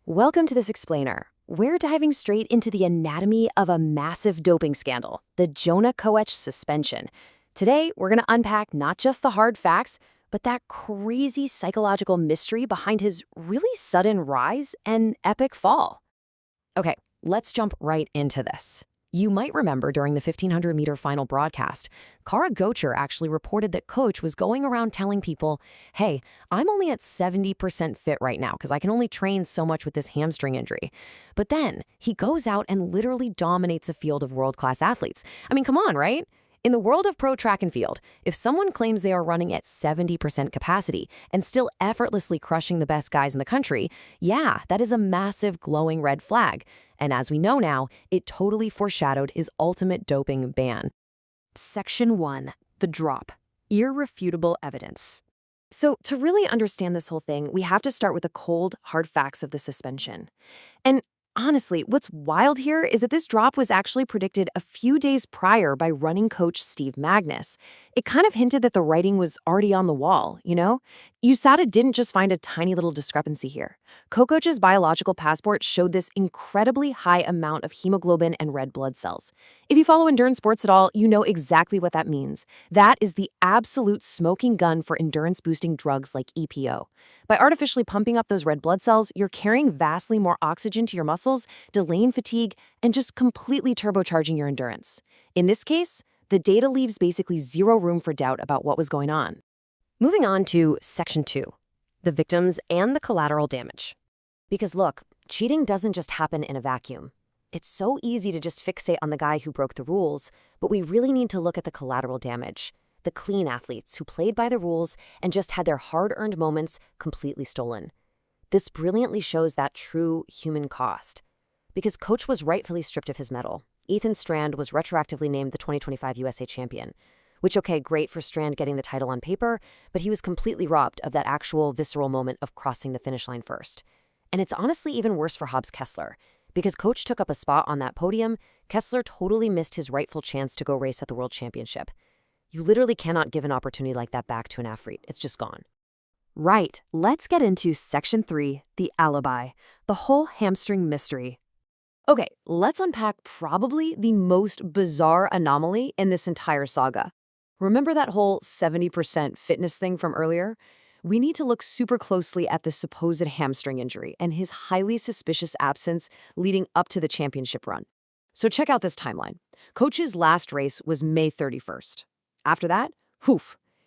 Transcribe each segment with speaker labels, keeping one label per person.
Speaker 1: Welcome to this explainer. We're diving straight into the anatomy of a massive doping scandal, the Jonah Koech suspension. Today, we're going to unpack not just the hard facts, but that crazy psychological mystery behind his really sudden rise and epic fall. Okay, let's jump right into this. You might remember during the 1500-meter final broadcast, Kara Gocher actually reported that Koech was going around telling people, hey, I'm only at 70% fit right now because I can only train so much with this hamstring injury. But then he goes out and literally dominates a field of world-class athletes. I mean, come on, right? In the world of pro track and field, if someone claims they are running at 70% capacity and still effortlessly crushing the best guys in the country, yeah, that is a massive glowing red flag. And as we know now, it totally foreshadowed his ultimate doping ban. Section 1. The drop. Irrefutable evidence. So to really understand this whole thing, we have to start with the cold, hard facts of the suspension. And honestly, what's wild here is that this drop was actually predicted a few days prior by running coach Steve Magnus. It kind of hinted that the writing was already on the wall, you know? USADA didn't just find a tiny little discrepancy here. Koech's biological passport showed this incredibly high amount of hemoglobin and red blood cells. If you follow endurance sports at all, you know exactly what that means. That is the absolute smoking gun for endurance-boosting drugs like EPO. By artificially pumping up those red blood cells, you're carrying vastly more oxygen to your muscles, delaying fatigue, and just completely turbocharging your endurance. In this case, the data leaves basically zero room for doubt about what was going on. Moving on to Section 2, the victims and the collateral damage. Because look, cheating doesn't just happen in a vacuum. It's so easy to just fixate on the guy who broke the rules, but we really need to look at the collateral damage, the clean athletes who played by the rules and just had their hard-earned moments completely stolen. This brilliantly shows that true human cost. Because Koech was rightfully stripped of his medal, Ethan Strand was retroactively named the 2025 USA champion. Which, okay, great for Strand getting the title on paper, but he was completely robbed of that actual visceral moment of crossing the finish line first. And it's honestly even worse for Hobbs Kessler. Because Koech took up a spot on that podium, Kessler totally missed his rightful chance to go race at the World Championship. You literally cannot give an opportunity like that back to an athlete. It's just gone. Right, let's get into Section 3, the alibi, the whole hamstring mystery. Okay, let's unpack probably the most bizarre anomaly in this entire saga. Remember that whole 70% fitness thing from earlier? We need to look super closely at the supposed hamstring injury and his highly suspicious absence leading up to the championship run. So check out this timeline. Koech's last race was May 31st. After that,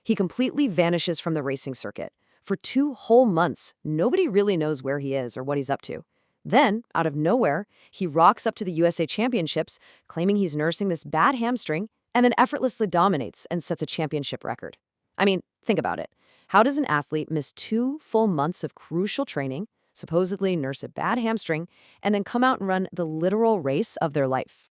Speaker 1: he completely vanishes from the racing circuit. For 2 whole months, nobody really knows where he is or what he's up to. Then, out of nowhere, he rocks up to the USA Championships, claiming he's nursing this bad hamstring, and then effortlessly dominates and sets a championship record. I mean, think about it. How does an athlete miss 2 full months of crucial training, supposedly nurse a bad hamstring, and then come out and run the literal race of their life?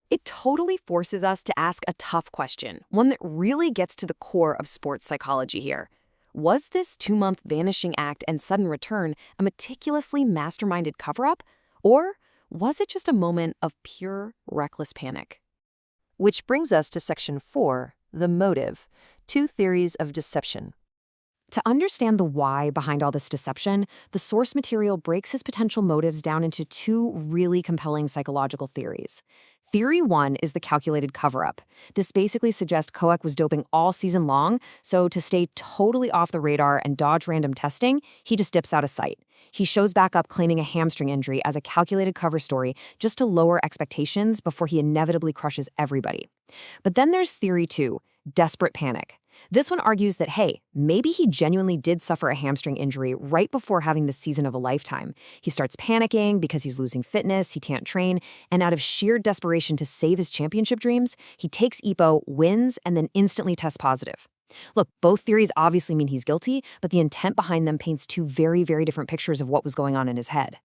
Speaker 1: It totally forces us to ask a tough question, one that really gets to the core of sports psychology here. Was this 2-month vanishing act and sudden return a meticulously masterminded cover-up? Or was it just a moment of pure, reckless panic? Which brings us to Section 4, the motive, 2 theories of deception. To understand the why behind all this deception, the source material breaks his potential motives down into 2 really compelling psychological theories. Theory 1 is the calculated cover-up. This basically suggests Koech was doping all season long, so to stay totally off the radar and dodge random testing, he just dips out of sight. He shows back up claiming a hamstring injury as a calculated cover story just to lower expectations before he inevitably crushes everybody. But then there's Theory 2, desperate panic. This one argues that, hey, maybe he genuinely did suffer a hamstring injury right before having the season of a lifetime. He starts panicking because he's losing fitness, he can't train, and out of sheer desperation to save his championship dreams, he takes EPO, wins, and then instantly tests positive. Look, both theories obviously mean he's guilty, but the intent behind them paints 2 very, very different pictures of what was going on in his head.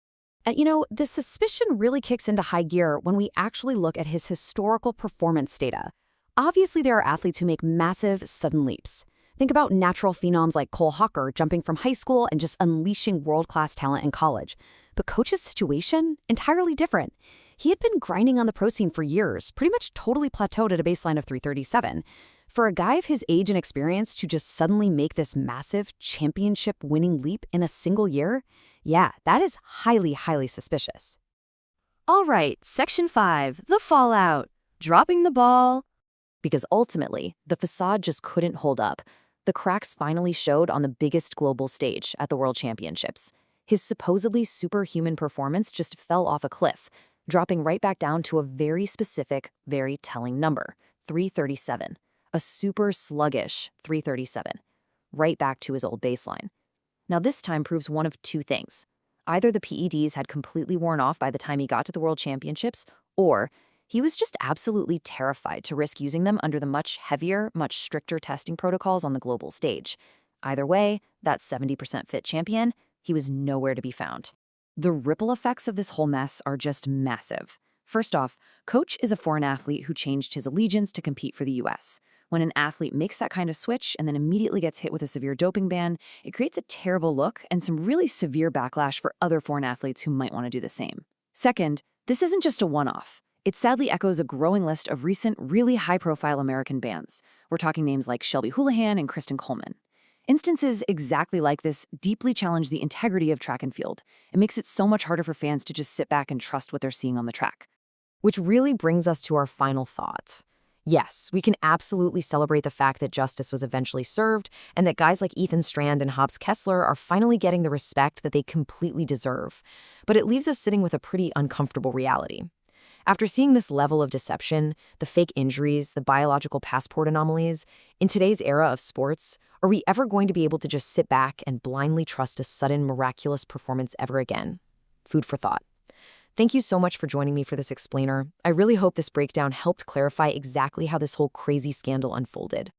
Speaker 1: And the suspicion really kicks into high gear when we actually look at his historical performance data. Obviously, there are athletes who make massive, sudden leaps. Think about natural phenoms like Cole Hawker jumping from high school and just unleashing world-class talent in college. But Koech's situation? Entirely different. He had been grinding on the pro scene for years, pretty much totally plateaued at a baseline of 337. For a guy of his age and experience to just suddenly make this massive championship-winning leap in a single year, yeah, that is highly, highly suspicious. All right, Section 5, the fallout. Dropping the ball. Because ultimately, the facade just couldn't hold up. The cracks finally showed on the biggest global stage at the World Championships. His supposedly superhuman performance just fell off a cliff, dropping right back down to a very specific, very telling number, 337. A super sluggish 337, right back to his old baseline. Now this time proves one of two things. Either the PEDs had completely worn off by the time he got to the World Championships, or he was just absolutely terrified to risk using them under the much heavier, much stricter testing protocols on the global stage. Either way, that 70% fit champion, he was nowhere to be found. The ripple effects of this whole mess are just massive. First off, Koech is a foreign athlete who changed his allegiance to compete for the US. When an athlete makes that kind of switch and then immediately gets hit with a severe doping ban, it creates a terrible look and some really severe backlash for other foreign athletes who might want to do the same. Second, this isn't just a one-off. It sadly echoes a growing list of recent, really high-profile American bans. We're talking names like Shelby Houlihan and Kristen Coleman. Instances exactly like this deeply challenge the integrity of track and field. It makes it so much harder for fans to just sit back and trust what they're seeing on the track. Which really brings us to our final thoughts. Yes, we can absolutely celebrate the fact that justice was eventually served and that guys like Ethan Strand and Hobbs Kessler are finally getting the respect that they completely deserve. But it leaves us sitting with a pretty uncomfortable reality. After seeing this level of deception, the fake injuries, the biological passport anomalies, in today's era of sports, are we ever going to be able to just sit back and blindly trust a sudden miraculous performance ever again? Food for thought. Thank you so much for joining me for this explainer. I really hope this breakdown helped clarify exactly how this whole crazy scandal unfolded.